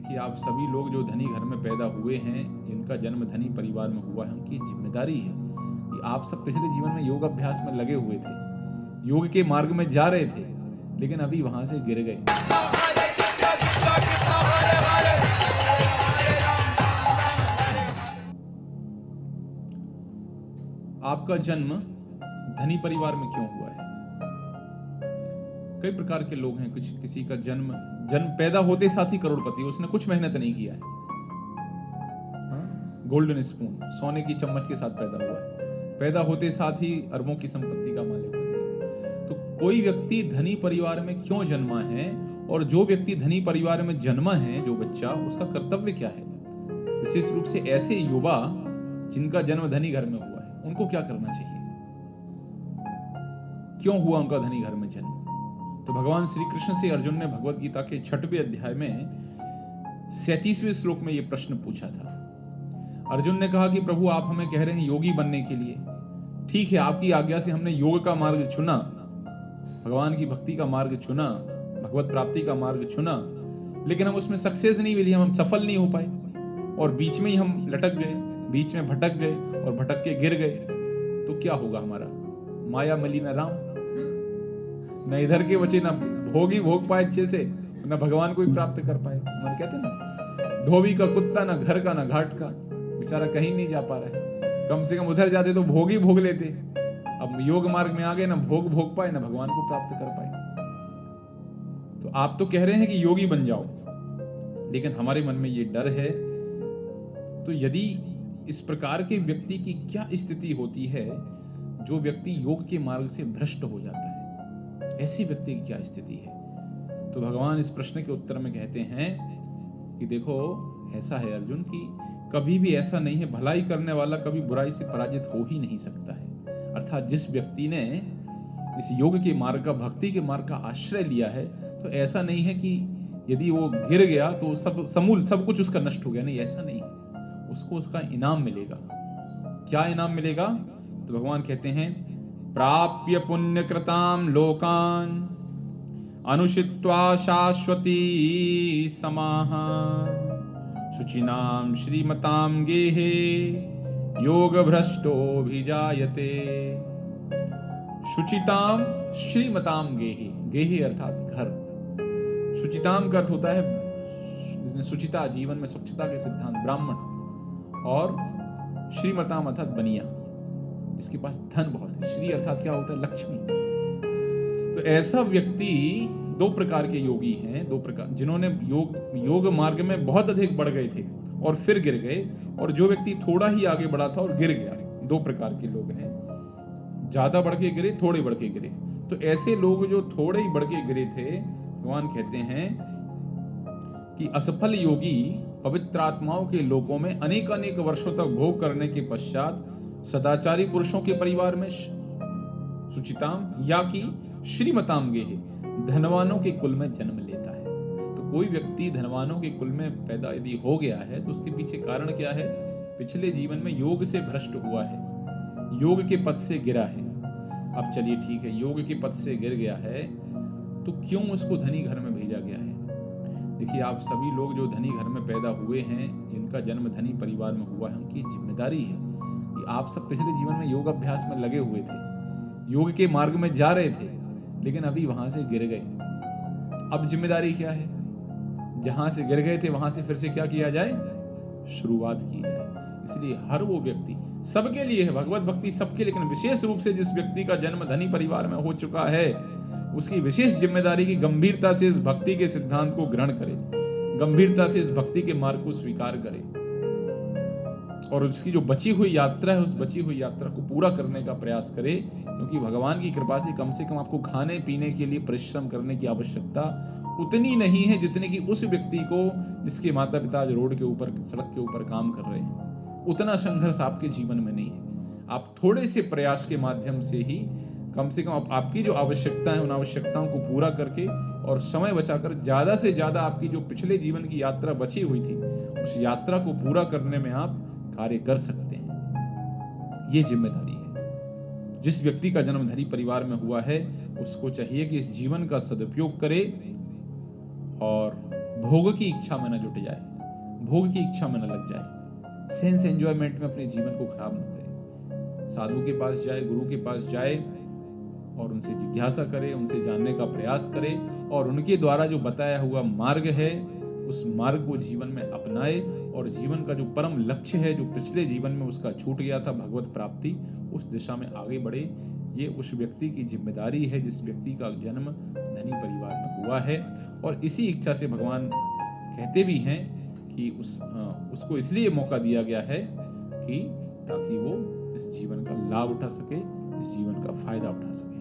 देखिए, आप सभी लोग जो धनी घर में पैदा हुए हैं, जिनका जन्म धनी परिवार में हुआ है, उनकी जिम्मेदारी है कि आप सब पिछले जीवन में योग अभ्यास में लगे हुए थे, योग के मार्ग में जा रहे थे, लेकिन अभी वहां से गिर गए। आपका जन्म धनी परिवार में क्यों हुआ है? कई प्रकार के लोग हैं। किसी का जन्म पैदा होते साथ ही करोड़पति, उसने कुछ मेहनत नहीं किया है, गोल्डन स्पून, सोने की चम्मच के साथ पैदा हुआ है, पैदा होते साथ ही अरबों की संपत्ति का मालिक बन गया। तो कोई व्यक्ति धनी परिवार में क्यों जन्मा है, और जो व्यक्ति धनी परिवार में जन्मा है, जो बच्चा, उसका कर्तव्य क्या है? विशेष रूप से ऐसे युवा जिनका जन्म धनी घर में हुआ है, उनको क्या करना चाहिए? क्यों हुआ उनका धनी घर में जन्म? तो भगवान श्री कृष्ण से अर्जुन ने भगवत गीता के 6वें अध्याय में 37वें श्लोक में यह प्रश्न पूछा था। अर्जुन ने कहा कि प्रभु, आप हमें कह रहे हैं योगी बनने के लिए, ठीक है, आपकी आज्ञा से हमने योग का मार्ग चुना, भगवान की भक्ति का मार्ग चुना, भगवत प्राप्ति का मार्ग चुना, लेकिन हम उसमें सक्सेस नहीं मिली, हम सफल नहीं हो पाए, और बीच में ही हम लटक गए, बीच में भटक गए और भटक के गिर गए। तो क्या होगा हमारा? माया मली न राम, न इधर के बचे, न भोगी भोग पाए अच्छे से, न भगवान को ही प्राप्त कर पाए। मन कहते ना, धोबी का कुत्ता, न घर का न घाट का, बेचारा कहीं नहीं जा पा रहा है। कम से कम उधर जाते तो भोग ही भोग लेते, अब योग मार्ग में आ गए, न भोग भोग पाए, न भगवान को प्राप्त कर पाए। तो आप तो कह रहे हैं कि योगी बन जाओ, लेकिन हमारे मन में ये डर है। तो यदि इस प्रकार के व्यक्ति की क्या स्थिति होती है, जो व्यक्ति योग के मार्ग से भ्रष्ट हो जाता है, ऐसे व्यक्ति की क्या स्थिति है? तो भगवान इस प्रश्न के उत्तर में कहते हैं कि देखो, ऐसा है अर्जुन कि कभी भी ऐसा नहीं है, भलाई करने वाला कभी बुराई से पराजित हो ही नहीं सकता है। अर्थात जिस व्यक्ति ने इस योग के मार्ग का, भक्ति के मार्ग का आश्रय लिया है, तो ऐसा नहीं है कि यदि वो गिर गया तो सब कुछ उसका नष्ट हो गया। नहीं, ऐसा नहीं है, उसको उसका इनाम मिलेगा। क्या इनाम मिलेगा? तो भगवान कहते हैं, प्राप्य पुण्य कृताम लोकान अनुषित्वा शाश्वती समाह शुचिनाम श्रीमताम गेहे योग भ्रष्टो भिजायते। शुचिताम श्रीमताम गेहे, गेहे अर्थात घर, शुचिताम का अर्थ होता है शुचिता, जीवन में स्वच्छता के सिद्धांत, ब्राह्मण, और श्रीमताम अर्थात बनिया, जिसके पास धन बहुत है। श्री अर्थात क्या होता है? लक्ष्मी। तो ऐसा व्यक्ति, दो प्रकार के योगी हैं, दो प्रकार, जिन्होंने योग मार्ग में बहुत अधिक बढ़ गए थे और फिर गिर गए, और जो व्यक्ति थोड़ा ही आगे बढ़ा था और गिर गया। दो प्रकार के लोग हैं, ज्यादा बढ़ के गिरे, थोड़े बढ़ के गिरे। तो ऐसे लोग जो थोड़े ही बढ़ के गिरे थे, भगवान कहते हैं कि असफल योगी पवित्र आत्माओं के लोकों में अनेक अनेक वर्षों तक भोग करने के पश्चात सदाचारी पुरुषों के परिवार में शुचिताम या कि श्रीमताम गेहे, धनवानों के कुल में जन्म लेता है। तो कोई व्यक्ति धनवानों के कुल में पैदा यदि हो गया है, तो उसके पीछे कारण क्या है? पिछले जीवन में योग से भ्रष्ट हुआ है, योग के पथ से गिरा है। अब चलिए ठीक है, योग के पथ से गिर गया है, तो क्यों उसको धनी घर में भेजा गया है? देखिए, आप सभी लोग जो धनी घर में पैदा हुए हैं, जिनका जन्म धनी परिवार में हुआ है, उनकी जिम्मेदारी है कि आप सब पिछले जीवन में योग अभ्यास में लगे हुए थे, योग के मार्ग में जा रहे थे, लेकिन अभी वहां से गिर गए। अब जिम्मेदारी क्या है? जहां से गिर गए थे वहां से फिर से क्या किया जाए? शुरुआत की जाए। इसलिए हर वो व्यक्ति, सबके लिए है भगवत भक्ति, सबके, लेकिन विशेष रूप से जिस व्यक्ति का जन्म धनी परिवार में हो चुका है, उसकी विशेष जिम्मेदारी की गंभीरता से इस भक्ति के सिद्धांत को ग्रहण करे, गंभीरता से इस भक्ति के मार्ग को स्वीकार करे, और उसकी जो बची हुई यात्रा है, उस बची हुई यात्रा को पूरा करने का प्रयास करे। क्योंकि भगवान की कृपा से कम आपको खाने पीने के लिए परिश्रम करने की आवश्यकता उतनी नहीं है जितने की उस व्यक्ति को, जिसके माता पिता आज रोड के ऊपर, सड़क के ऊपर काम कर रहे हैं। उतना संघर्ष आपके जीवन में नहीं है। आप थोड़े से प्रयास के माध्यम से ही कम से कम आपकी जो आवश्यकता है, उन आवश्यकताओं को पूरा करके और समय बचाकर ज्यादा से ज्यादा आपकी जो पिछले जीवन की यात्रा बची हुई थी, उस यात्रा को पूरा करने में आप कार्य कर सकते हैं। ये जिम्मेदारी है। जिस व्यक्ति का जन्म धनी परिवार में हुआ है, उसको चाहिए कि इस जीवन का सदुपयोग करे और भोग की इच्छा में न जुट जाए, भोग की इच्छा में न लग जाए, सेंस एंजॉयमेंट में अपने जीवन को खराब न करे। साधु के पास जाए, गुरु के पास जाए और उनसे जिज्ञासा करे, उनसे जानने का प्रयास करे और उनके द्वारा जो बताया हुआ मार्ग है उस मार्ग को जीवन में अपनाए और जीवन का जो परम लक्ष्य है, जो पिछले जीवन में उसका छूट गया था, भगवत प्राप्ति, उस दिशा में आगे बढ़े। ये उस व्यक्ति की जिम्मेदारी है जिस व्यक्ति का जन्म धनी परिवार में हुआ है। और इसी इच्छा से भगवान कहते भी हैं कि उसको इसलिए मौका दिया गया है कि ताकि वो इस जीवन का लाभ उठा सके, इस जीवन का फायदा उठा सके।